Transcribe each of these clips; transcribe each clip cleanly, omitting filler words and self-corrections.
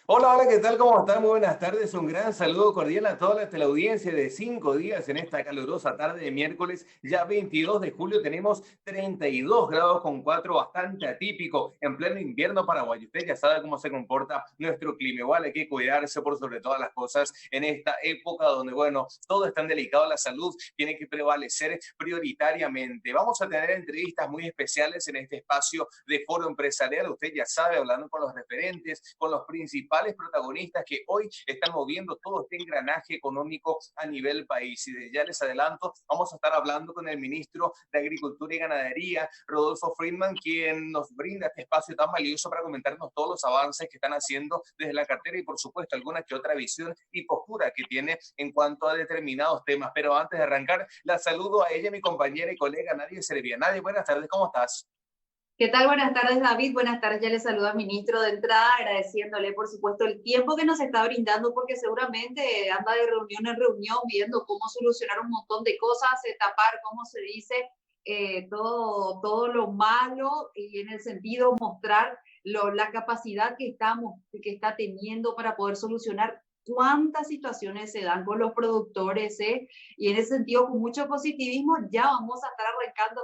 Hola, hola, ¿qué tal? ¿Cómo están? Muy buenas tardes. Un gran saludo cordial a toda la teleaudiencia de 5 días en esta calurosa tarde de miércoles, ya 22 de julio. Tenemos 32 grados con 4, bastante atípico en pleno invierno paraguayo. Usted ya sabe cómo se comporta nuestro clima. Igual hay que cuidarse por sobre todas las cosas en esta época donde, bueno, todo es tan delicado. La salud tiene que prevalecer prioritariamente. Vamos a tener entrevistas muy especiales en este espacio de foro empresarial. Usted ya sabe, hablando con los referentes, con los principales protagonistas que hoy están moviendo todo este engranaje económico a nivel país. Y desde ya les adelanto, vamos a estar hablando con el ministro de Agricultura y Ganadería, Rodolfo Friedman, quien nos brinda este espacio tan valioso para comentarnos todos los avances que están haciendo desde la cartera y, por supuesto, alguna que otra visión y postura que tiene en cuanto a determinados temas. Pero antes de arrancar, la saludo a ella, mi compañera y colega Nadia Servia. Nadia, buenas tardes, ¿cómo estás? ¿Qué tal? Buenas tardes, David. Buenas tardes. Ya le saluda al ministro de entrada, agradeciéndole, por supuesto, el tiempo que nos está brindando, porque seguramente anda de reunión en reunión viendo cómo solucionar un montón de cosas, tapar, como se dice, todo lo malo y en el sentido mostrar la capacidad que está teniendo para poder solucionar cuántas situaciones se dan con los productores, y en ese sentido, con mucho positivismo, ya vamos a estar arrancando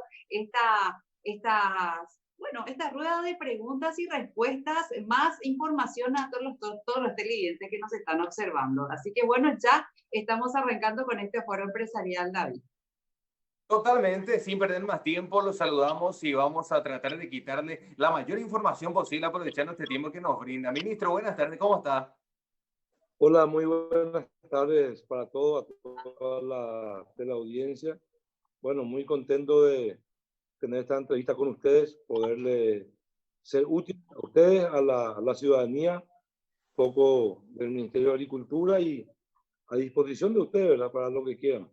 esta rueda de preguntas y respuestas, más información a todos los televidentes que nos están observando. Así que bueno, ya estamos arrancando con este foro empresarial, David. Totalmente, sin perder más tiempo, los saludamos y vamos a tratar de quitarle la mayor información posible aprovechando este tiempo que nos brinda. Ministro, buenas tardes, ¿cómo está? Hola, muy buenas tardes para todos, a toda la audiencia. Bueno, muy contento de tener esta entrevista con ustedes, poderle ser útil a ustedes, a la ciudadanía, un poco del Ministerio de Agricultura y a disposición de ustedes, ¿verdad? Para lo que quieran.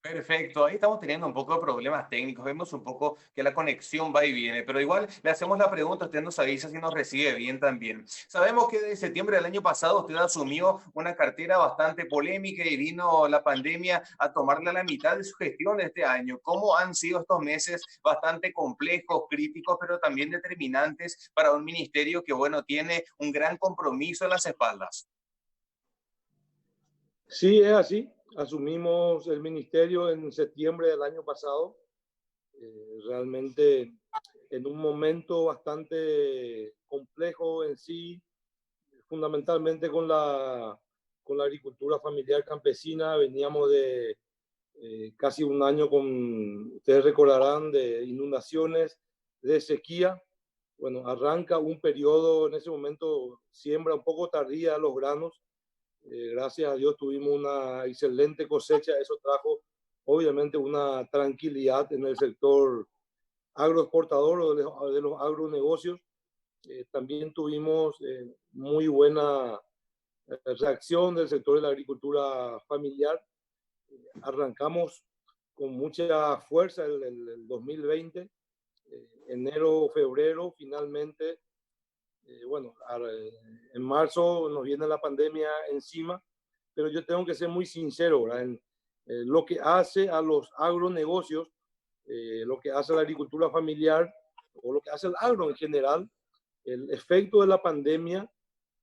Perfecto, ahí estamos teniendo un poco de problemas técnicos, vemos un poco que la conexión va y viene, pero igual le hacemos la pregunta, usted nos avisa si nos recibe bien también. Sabemos que de septiembre del año pasado usted asumió una cartera bastante polémica y vino la pandemia a tomarle la mitad de su gestión este año. ¿Cómo han sido estos meses bastante complejos, críticos, pero también determinantes para un ministerio que, bueno, tiene un gran compromiso en las espaldas? Sí, es así. Asumimos el ministerio en septiembre del año pasado, realmente en un momento bastante complejo en sí, fundamentalmente con la agricultura familiar campesina. Veníamos de casi un año ustedes recordarán, de inundaciones, de sequía. Bueno, arranca un periodo, en ese momento siembra un poco tardía los granos. Gracias a Dios tuvimos una excelente cosecha. Eso trajo obviamente una tranquilidad en el sector agroexportador o de los agronegocios. También tuvimos muy buena reacción del sector de la agricultura familiar. Arrancamos con mucha fuerza el 2020, enero, febrero, finalmente, bueno, en marzo nos viene la pandemia encima, pero yo tengo que ser muy sincero, ¿verdad? Lo que hace a los agronegocios, lo que hace a la agricultura familiar o lo que hace el agro en general, el efecto de la pandemia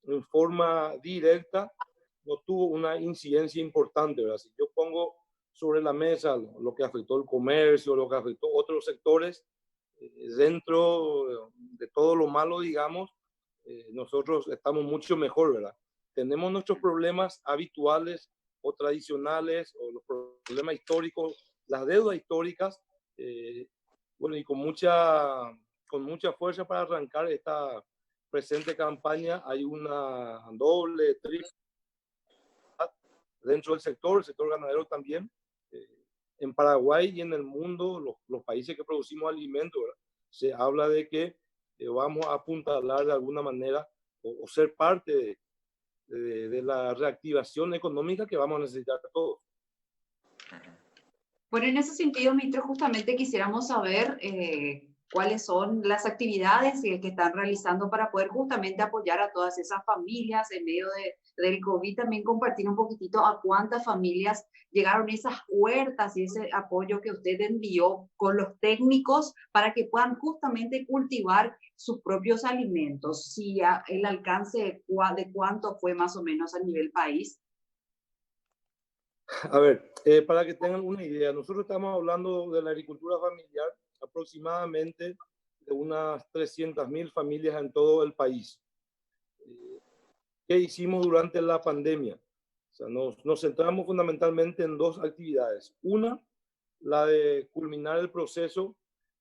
en forma directa no tuvo una incidencia importante, ¿verdad? Si yo pongo sobre la mesa lo que afectó el comercio, lo que afectó otros sectores, dentro de todo lo malo, digamos, nosotros estamos mucho mejor, ¿verdad? Tenemos nuestros problemas habituales o tradicionales o los problemas históricos, las deudas históricas, bueno, y con mucha fuerza para arrancar esta presente campaña. Hay una doble, triple dentro del sector, el sector ganadero también. En Paraguay y en el mundo, los países que producimos alimentos, ¿verdad? Se habla de que vamos a apuntalar de alguna manera o ser parte de la reactivación económica que vamos a necesitar todos. Bueno, en ese sentido, ministro, justamente quisiéramos saber cuáles son las actividades que están realizando para poder justamente apoyar a todas esas familias en medio del COVID. También compartir un poquitito a cuántas familias llegaron esas huertas y ese apoyo que usted envió con los técnicos para que puedan justamente cultivar sus propios alimentos. Si el alcance de cuánto fue más o menos a nivel país. A ver, para que tengan una idea, nosotros estamos hablando de la agricultura familiar, aproximadamente de unas 300.000 familias en todo el país. ¿Qué hicimos durante la pandemia? O sea, nos centramos fundamentalmente en dos actividades. Una, la de culminar el proceso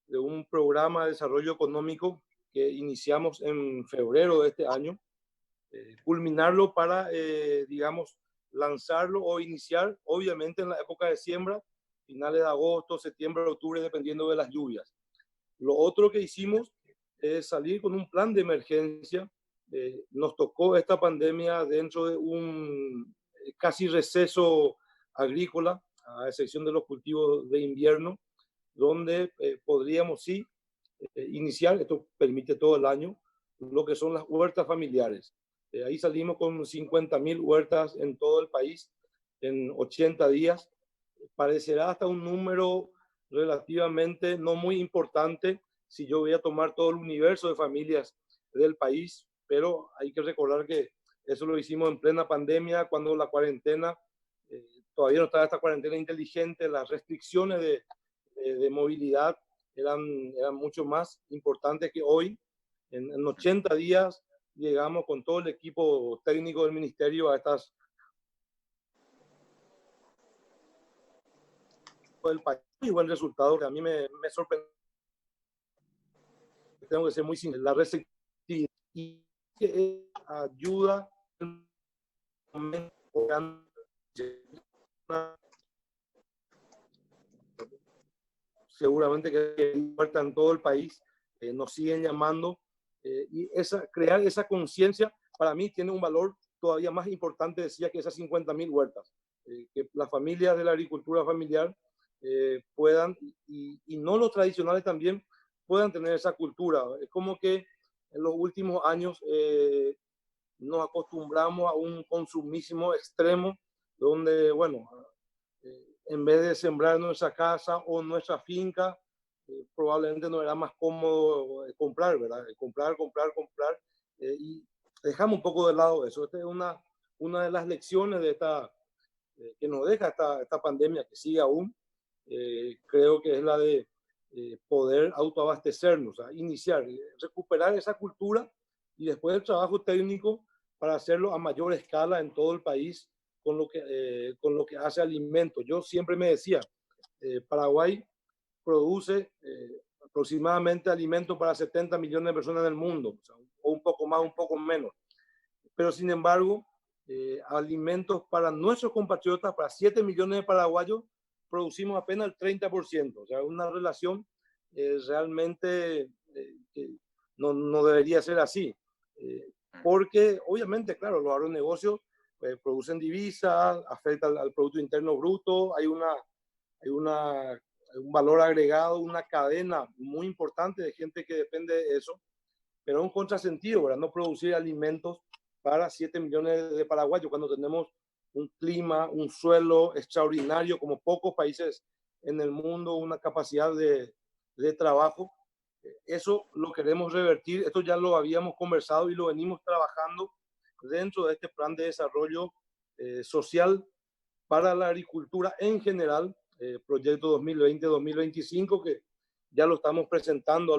de un programa de desarrollo económico que iniciamos en febrero de este año, culminarlo para, digamos, lanzarlo o iniciar, obviamente en la época de siembra, finales de agosto, septiembre, octubre, dependiendo de las lluvias. Lo otro que hicimos es salir con un plan de emergencia. Nos tocó esta pandemia dentro de un casi receso agrícola, a excepción de los cultivos de invierno, donde podríamos sí iniciar, esto permite todo el año, lo que son las huertas familiares. Ahí salimos con 50.000 huertas en todo el país en 80 días. Parecerá hasta un número relativamente no muy importante si yo voy a tomar todo el universo de familias del país, pero hay que recordar que eso lo hicimos en plena pandemia, cuando la cuarentena, todavía no estaba esta cuarentena inteligente, las restricciones de movilidad eran mucho más importantes que hoy. En 80 días llegamos con todo el equipo técnico del ministerio a estas del país. Muy buen resultado que a mí me sorprendió. Tengo que ser muy sincero, la receptividad y que ayuda seguramente que importa en todo el país, nos siguen llamando, y crear esa conciencia para mí tiene un valor todavía más importante, decía, que esas 50.000 huertas, que las familias de la agricultura familiar puedan, y no los tradicionales también, puedan tener esa cultura. Es como que en los últimos años nos acostumbramos a un consumismo extremo, donde, bueno, en vez de sembrar nuestra casa o nuestra finca, probablemente no era más cómodo comprar, ¿verdad? Comprar, y dejamos un poco de lado eso. Esta es una de las lecciones de que nos deja esta pandemia, que sigue aún. Creo que es la de poder autoabastecernos, o sea, iniciar, recuperar esa cultura y después el trabajo técnico para hacerlo a mayor escala en todo el país con lo que hace alimentos. Yo siempre me decía, Paraguay produce aproximadamente alimentos para 70 millones de personas en el mundo, o sea, o un poco más, un poco menos. Pero sin embargo, alimentos para nuestros compatriotas, para 7 millones de paraguayos, producimos apenas el 30%. O sea, una relación realmente que no debería ser así. Porque obviamente, claro, los agronegocios producen divisas, afectan al Producto Interno Bruto, hay un valor agregado, una cadena muy importante de gente que depende de eso, pero es un contrasentido, ¿verdad? No producir alimentos para 7 millones de paraguayos cuando tenemos un clima, un suelo extraordinario, como pocos países en el mundo, una capacidad de trabajo. Eso lo queremos revertir, esto ya lo habíamos conversado y lo venimos trabajando dentro de este plan de desarrollo social para la agricultura en general, proyecto 2020-2025, que ya lo estamos presentando a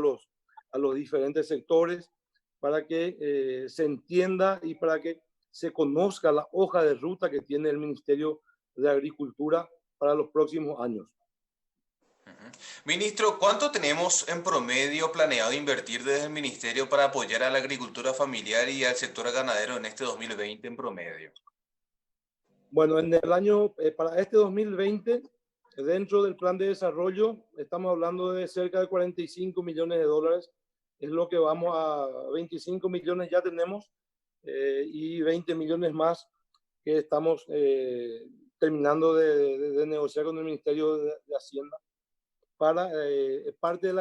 los diferentes sectores para que se entienda y para que se conozca la hoja de ruta que tiene el Ministerio de Agricultura para los próximos años. Ministro, ¿cuánto tenemos en promedio planeado invertir desde el Ministerio para apoyar a la agricultura familiar y al sector ganadero en este 2020 en promedio? Bueno, en el año, para este 2020, dentro del plan de desarrollo, estamos hablando de cerca de 45 millones de dólares. Es lo que vamos a 25 millones ya tenemos, y 20 millones más que estamos terminando de negociar con el Ministerio de Hacienda para parte de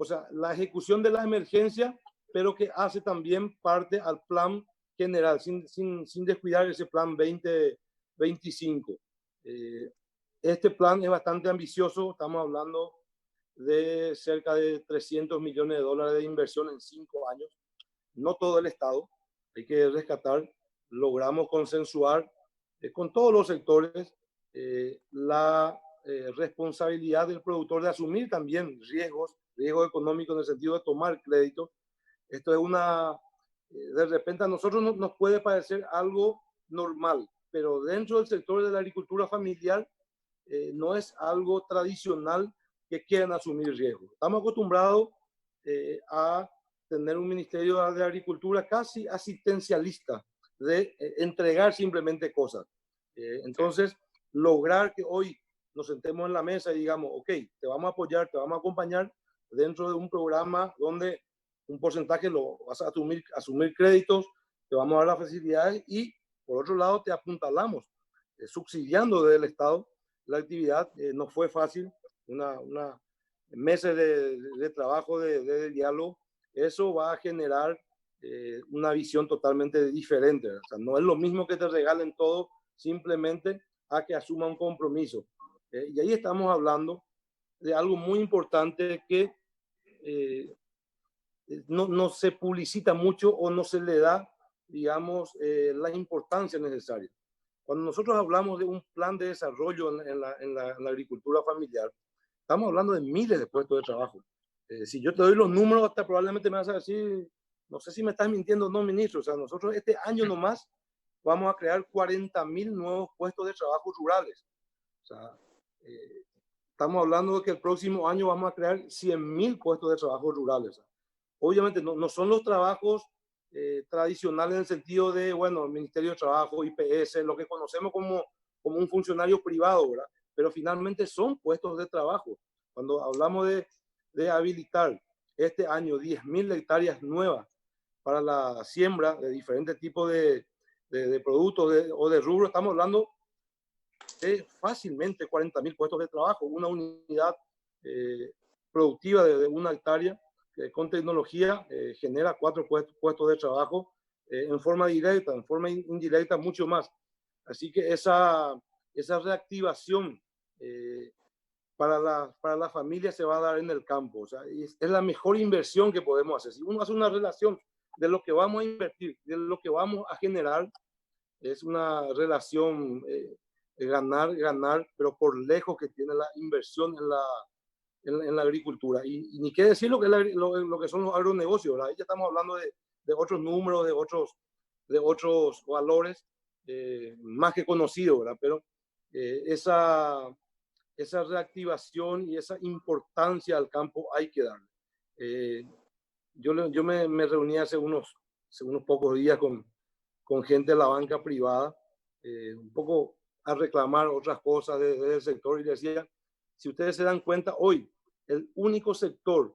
o sea, la ejecución de la emergencia, pero que hace también parte al plan general, sin descuidar ese plan 2025. Este plan es bastante ambicioso, estamos hablando de cerca de 300 millones de dólares de inversión en 5 años. No todo el Estado, hay que rescatar, logramos consensuar con todos los sectores la responsabilidad del productor de asumir también riesgo económico en el sentido de tomar crédito. Esto es de repente a nosotros nos puede parecer algo normal, pero dentro del sector de la agricultura familiar no es algo tradicional que quieran asumir riesgo. Estamos acostumbrados a tener un Ministerio de Agricultura casi asistencialista, de entregar simplemente cosas. Entonces, lograr que hoy nos sentemos en la mesa y digamos, ok, te vamos a apoyar, te vamos a acompañar dentro de un programa donde un porcentaje lo vas a asumir créditos, te vamos a dar las facilidades y por otro lado te apuntalamos, subsidiando desde el Estado la actividad. No fue fácil, meses de trabajo, de diálogo. Eso va a generar una visión totalmente diferente. O sea, no es lo mismo que te regalen todo simplemente a que asuma un compromiso. Y ahí estamos hablando de algo muy importante que no se publicita mucho o no se le da, digamos, la importancia necesaria. Cuando nosotros hablamos de un plan de desarrollo en la agricultura familiar, estamos hablando de miles de puestos de trabajo. Si yo te doy los números, hasta probablemente me vas a decir, no sé si me estás mintiendo o no, ministro. O sea, nosotros este año nomás vamos a crear 40.000 nuevos puestos de trabajo rurales. O sea, estamos hablando de que el próximo año vamos a crear 100.000 puestos de trabajo rurales. O sea, obviamente no son los trabajos tradicionales en el sentido de, bueno, el Ministerio de Trabajo, IPS, lo que conocemos como un funcionario privado, ¿verdad? Pero finalmente son puestos de trabajo. Cuando hablamos de habilitar este año 10.000 hectáreas nuevas para la siembra de diferentes tipos de productos o de rubro, estamos hablando de fácilmente 40.000 puestos de trabajo, una unidad productiva de 1 hectárea con tecnología genera 4 puestos de trabajo en forma directa, en forma indirecta mucho más. Así que esa reactivación para la familia se va a dar en el campo. O sea, es la mejor inversión que podemos hacer. Si uno hace una relación de lo que vamos a invertir, de lo que vamos a generar, es una relación ganar, pero por lejos que tiene la inversión en la agricultura. Y ni qué decir lo que son los agronegocios, ¿verdad? Ahí ya estamos hablando de otros números, de otros valores más que conocidos, ¿verdad? Pero esa reactivación y esa importancia al campo hay que darle. Yo me reuní hace unos pocos días con gente de la banca privada, un poco a reclamar otras cosas del sector y decía, si ustedes se dan cuenta, hoy el único sector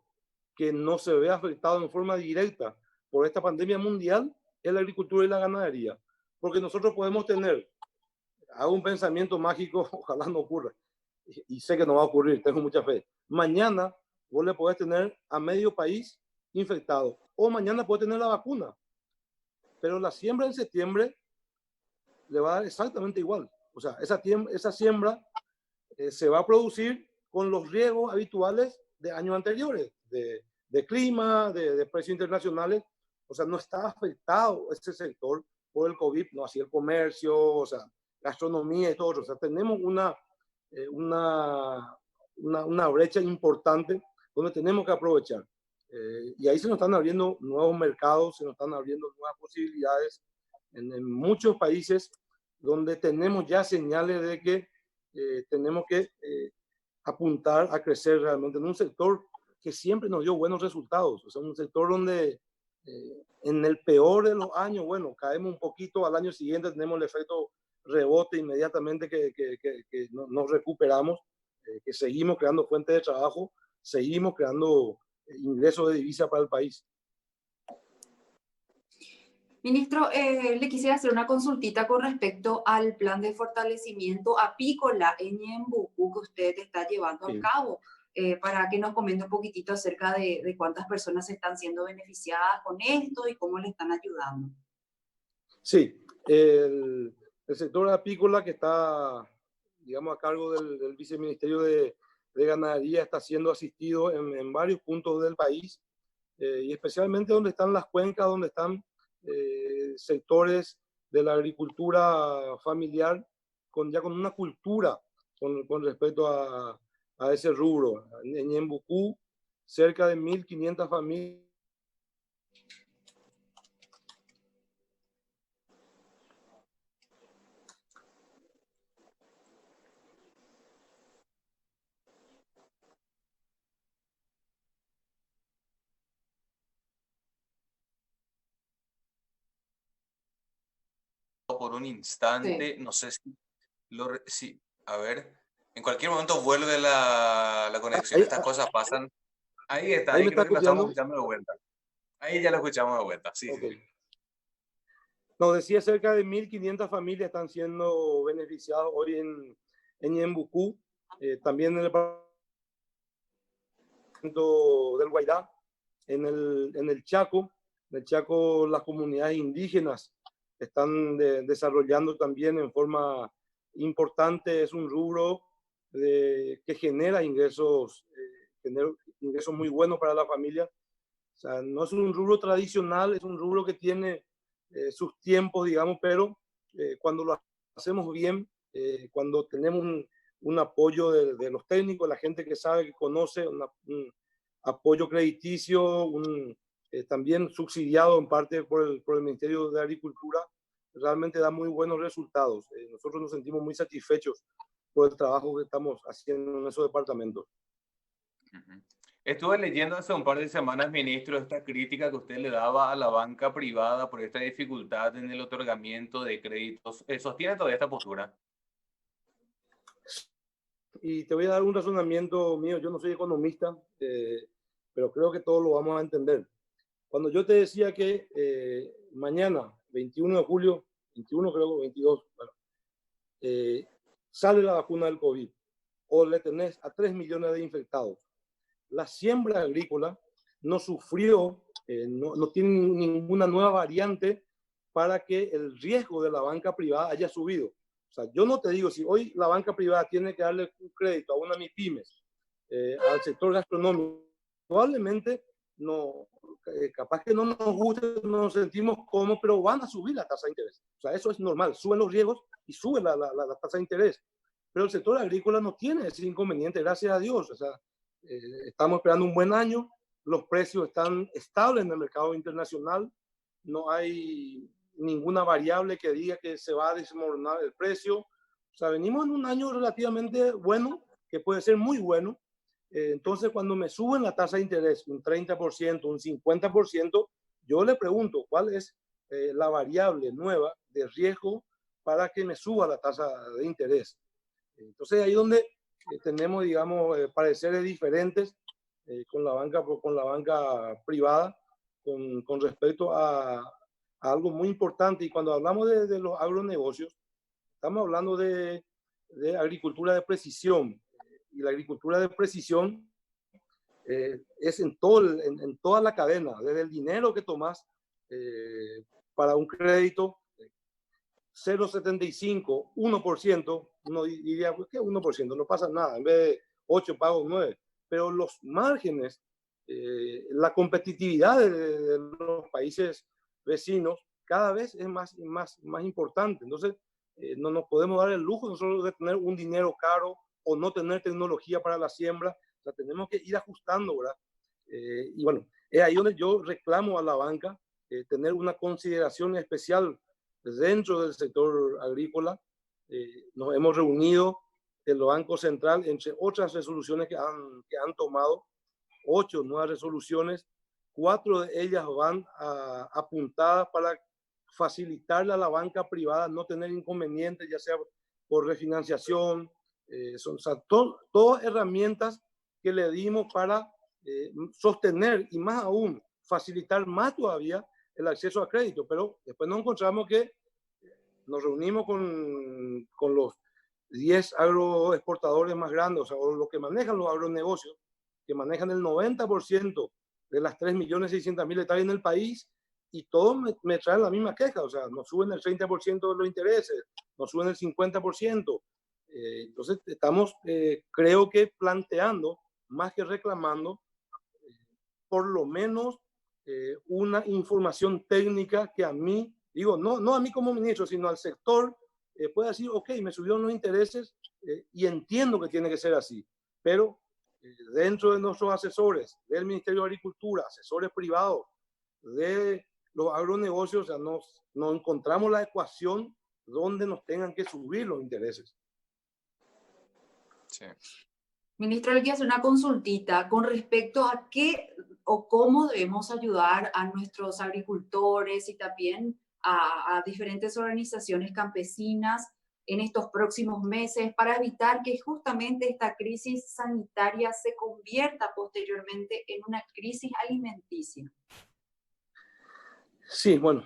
que no se ve afectado en forma directa por esta pandemia mundial es la agricultura y la ganadería. Porque nosotros podemos tener, hago un pensamiento mágico, ojalá no ocurra, y sé que no va a ocurrir, tengo mucha fe. Mañana vos le podés tener a medio país infectado, o mañana podés tener la vacuna, pero la siembra en septiembre le va a dar exactamente igual. O sea, esa siembra se va a producir con los riesgos habituales de años anteriores, de clima, de precios internacionales. O sea, no está afectado ese sector por el COVID, no así el comercio, o sea, gastronomía y todo eso. O sea, tenemos una brecha importante donde tenemos que aprovechar. Y ahí se nos están abriendo nuevos mercados, se nos están abriendo nuevas posibilidades en muchos países donde tenemos ya señales de que tenemos que apuntar a crecer realmente en un sector que siempre nos dio buenos resultados. O sea, un sector donde en el peor de los años, bueno, caemos un poquito, al año siguiente tenemos el efecto rebote inmediatamente que nos recuperamos, que seguimos creando fuentes de trabajo, seguimos creando ingresos de divisa para el país. Ministro, le quisiera hacer una consultita con respecto al plan de fortalecimiento apícola en Ñembucú que usted está llevando a cabo. para que nos comente un poquitito acerca de cuántas personas están siendo beneficiadas con esto y cómo le están ayudando. Sí, el sector apícola que está, digamos, a cargo del Viceministerio de Ganadería está siendo asistido en varios puntos del país y especialmente donde están las cuencas, donde están sectores de la agricultura familiar ya con una cultura con respecto a ese rubro. En Ñembucú, cerca de 1.500 familias Por un Sí. instante, no sé si, si, a ver, en cualquier momento vuelve la conexión, ahí, estas cosas pasan. Ahí está, ahí ahí me está creo que lo estamos escuchando. escuchando de vuelta. Ahí ya lo escuchamos de vuelta, sí, sí, Ok. sí. Nos decía cerca de 1.500 familias están siendo beneficiadas hoy en Ñembucú, también en el departamento del Guairá, en el Chaco. En el Chaco las comunidades indígenas están desarrollando también en forma importante. Es un rubro que genera ingresos muy buenos para la familia. O sea, no es un rubro tradicional, es un rubro que tiene sus tiempos, digamos, pero cuando lo hacemos bien, cuando tenemos un apoyo de los técnicos, la gente que sabe, que conoce, un apoyo crediticio, también subsidiado en parte por el Ministerio de Agricultura, realmente da muy buenos resultados. Nosotros nos sentimos muy satisfechos por el trabajo que estamos haciendo en esos departamentos. Ujú. Estuve leyendo hace un par de semanas, ministro, esta crítica que usted le daba a la banca privada por esta dificultad en el otorgamiento de créditos. ¿Sostiene todavía esta postura? Y te voy a dar un razonamiento mío. Yo no soy economista, pero creo que todos lo vamos a entender. Cuando yo te decía que mañana, 21 de julio, 21 creo, 22, bueno, sale la vacuna del COVID, o le tenés a 3 millones de infectados, la siembra agrícola no sufrió, no tiene ninguna nueva variante para que el riesgo de la banca privada haya subido. O sea, yo no te digo, si hoy la banca privada tiene que darle un crédito a una MIPYMES, al sector gastronómico, probablemente no, capaz que no nos guste, no nos sentimos cómodos, pero van a subir la tasa de interés. O sea, eso es normal, suben los riesgos y sube la tasa de interés. Pero el sector agrícola no tiene ese inconveniente, gracias a Dios. O sea, estamos esperando un buen año, los precios están estables en el mercado internacional, no hay ninguna variable que diga que se va a desmoronar el precio. O sea, venimos en un año relativamente bueno, que puede ser muy bueno. Entonces, cuando me suben la tasa de interés un 30%, un 50%, yo le pregunto cuál es la variable nueva de riesgo para que me suba la tasa de interés. Entonces, ahí donde tenemos, digamos, pareceres diferentes con la banca privada con respecto a algo muy importante. Y cuando hablamos de los agronegocios, estamos hablando de agricultura de precisión. Y la agricultura de precisión es en toda la cadena, desde el dinero que tomas para un crédito, 0,75, 1%, uno diría, pues, ¿qué 1%? No pasa nada, en vez de 8 pago 9. Pero los márgenes, la competitividad de los países vecinos cada vez es más importante. Entonces, no nos podemos dar el lujo nosotros de tener un dinero caro o no tener tecnología para la siembra. O sea, tenemos que ir ajustando, ¿verdad? Y bueno, es ahí donde yo reclamo a la banca tener una consideración especial dentro del sector agrícola. Nos hemos reunido en el Banco Central, entre otras resoluciones que han tomado, 8 nuevas resoluciones, 4 de ellas van apuntadas para facilitarle a la banca privada no tener inconvenientes, ya sea por refinanciación, son todas herramientas que le dimos para sostener y más aún facilitar más todavía el acceso a crédito, pero después nos encontramos que nos reunimos con los 10 agroexportadores más grandes, o sea, los que manejan los agronegocios, que manejan el 90% de las 3.600.000 hectáreas en el país, y todos me traen la misma queja, o sea, nos suben el 30% de los intereses, nos suben el 50%. Entonces estamos, creo que planteando, más que reclamando, por lo menos una información técnica que a mí, digo, no a mí como ministro, sino al sector, pueda decir, ok, me subieron los intereses y entiendo que tiene que ser así, pero dentro de nuestros asesores, del Ministerio de Agricultura, asesores privados, de los agronegocios, o sea, no encontramos la ecuación donde nos tengan que subir los intereses. Sí. Ministro, le quiero hacer una consultita con respecto a qué o cómo debemos ayudar a nuestros agricultores y también a diferentes organizaciones campesinas en estos próximos meses para evitar que justamente esta crisis sanitaria se convierta posteriormente en una crisis alimenticia. Sí, bueno,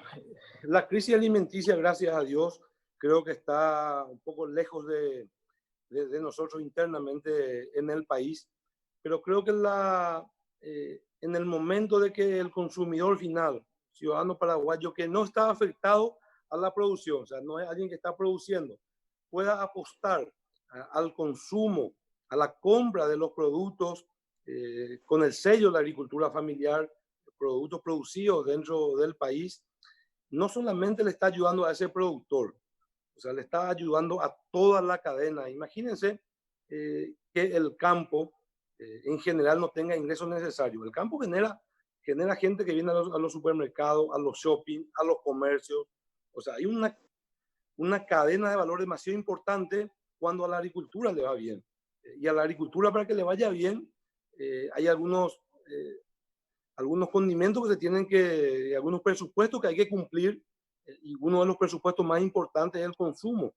la crisis alimenticia, gracias a Dios, creo que está un poco lejos de nosotros internamente en el país, pero creo que en el momento de que el consumidor final, ciudadano paraguayo, que no está afectado a la producción, o sea, no es alguien que está produciendo, pueda apostar al consumo, a la compra de los productos con el sello de la agricultura familiar, productos producidos dentro del país, no solamente le está ayudando a ese productor, o sea, le está ayudando a toda la cadena. Imagínense que el campo en general no tenga ingresos necesarios. El campo genera gente que viene a los supermercados, a los shopping, a los comercios. O sea, hay una cadena de valor demasiado importante cuando a la agricultura le va bien. Y a la agricultura, para que le vaya bien, hay algunos condimentos que se tienen que, algunos presupuestos que hay que cumplir, y uno de los presupuestos más importantes es el consumo.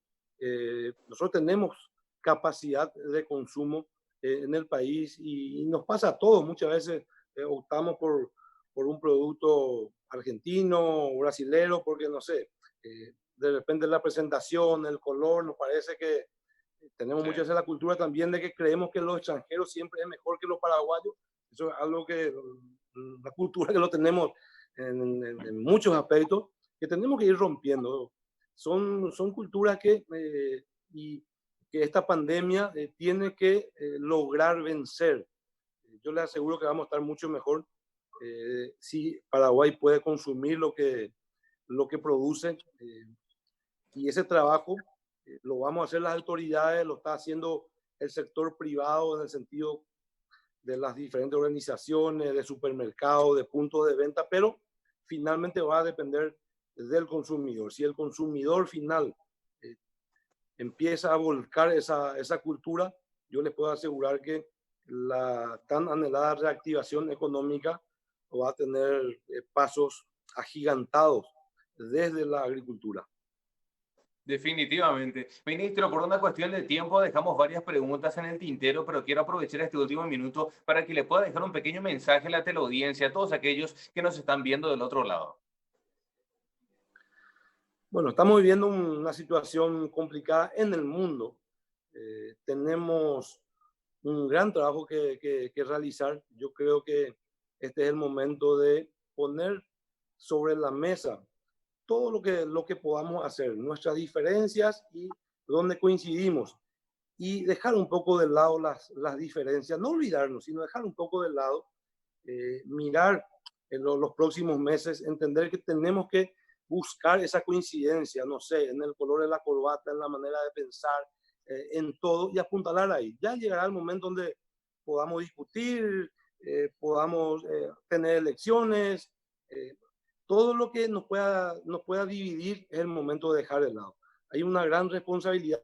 Nosotros tenemos capacidad de consumo en el país y nos pasa a todos. Muchas veces optamos por un producto argentino o brasilero porque, no sé, de repente la presentación, el color, nos parece que tenemos muchas veces la cultura también de que creemos que los extranjeros siempre es mejor que los paraguayos. Eso es algo que, la cultura que lo tenemos en muchos aspectos, que tenemos que ir rompiendo. Son culturas y que esta pandemia tiene que lograr vencer. Yo les aseguro que vamos a estar mucho mejor si Paraguay puede consumir lo que produce, y ese trabajo lo vamos a hacer las autoridades, lo está haciendo el sector privado en el sentido de las diferentes organizaciones, de supermercados, de puntos de venta, pero finalmente va a depender del consumidor. Si el consumidor final empieza a volcar esa cultura, yo les puedo asegurar que la tan anhelada reactivación económica va a tener pasos agigantados desde la agricultura. Definitivamente. Ministro, por una cuestión de tiempo dejamos varias preguntas en el tintero, pero quiero aprovechar este último minuto para que le pueda dejar un pequeño mensaje a la teleaudiencia, a todos aquellos que nos están viendo del otro lado. Bueno, estamos viviendo una situación complicada en el mundo. Tenemos un gran trabajo que realizar. Yo creo que este es el momento de poner sobre la mesa todo lo que podamos hacer, nuestras diferencias y donde coincidimos, y dejar un poco de lado las diferencias, no olvidarnos, sino dejar un poco de lado, mirar en los próximos meses, entender que tenemos que buscar esa coincidencia, no sé, en el color de la corbata, en la manera de pensar, en todo, y apuntalar ahí. Ya llegará el momento donde podamos discutir, podamos tener elecciones, todo lo que nos pueda dividir es el momento de dejar de lado. Hay una gran responsabilidad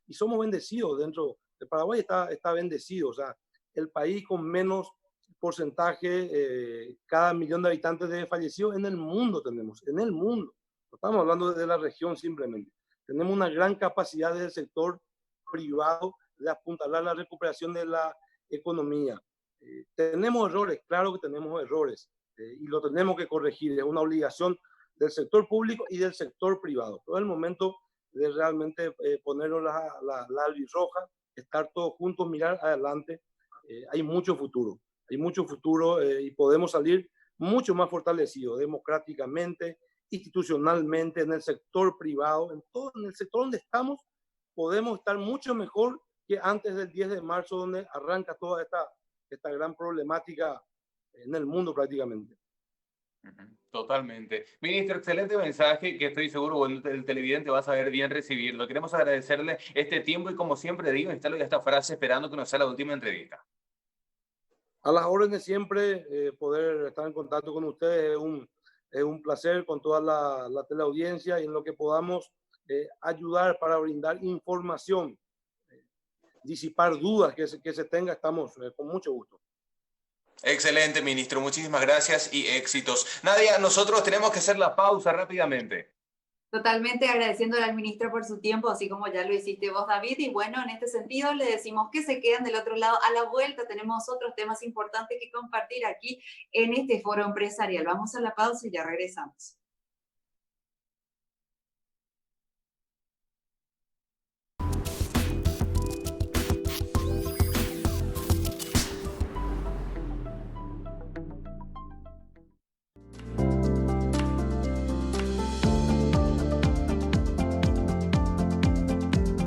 y somos bendecidos dentro de Paraguay, está bendecido, o sea, el país con menos porcentaje, cada millón de habitantes de fallecidos en el mundo tenemos, en el mundo. No estamos hablando de la región simplemente. Tenemos una gran capacidad del sector privado de apuntalar la recuperación de la economía. Tenemos errores, claro que tenemos errores, y lo tenemos que corregir. Es una obligación del sector público y del sector privado. Todo el momento de realmente ponernos la albirroja, estar todos juntos, mirar adelante hay mucho futuro y podemos salir mucho más fortalecidos democráticamente, institucionalmente, en el sector privado, en el sector donde estamos, podemos estar mucho mejor que antes del 10 de marzo, donde arranca toda esta gran problemática en el mundo prácticamente. Totalmente. Ministro, excelente mensaje que estoy seguro el televidente va a saber bien recibirlo. Queremos agradecerle este tiempo y como siempre digo, instalo ya esta frase esperando que nos sea la última entrevista. A las órdenes siempre, poder estar en contacto con ustedes es un placer con toda la teleaudiencia y en lo que podamos ayudar para brindar información, disipar dudas que se tenga, estamos con mucho gusto. Excelente, ministro. Muchísimas gracias y éxitos. Nadia, nosotros tenemos que hacer la pausa rápidamente. Totalmente agradeciéndole al ministro por su tiempo, así como ya lo hiciste vos, David. Y bueno, en este sentido le decimos que se quedan del otro lado. A la vuelta tenemos otros temas importantes que compartir aquí en este foro empresarial. Vamos a la pausa y ya regresamos.